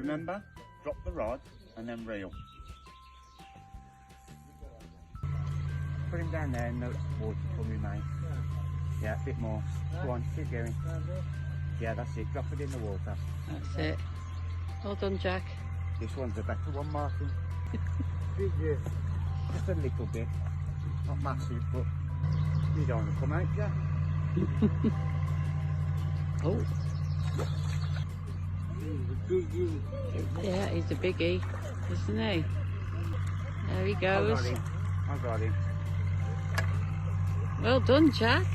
Remember, drop the rod and then reel. Put him down there and no water coming, mate. Yeah, a bit more. Go on, keep going. Yeah, that's it. Drop it in the water. That's it. Well done, Jack. This one's a better one, Martin. Just a little bit. Not massive, but you don't want to come out, Jack. Oh. Yeah, he's a biggie, isn't he? There he goes. I got him. Well done, Jack.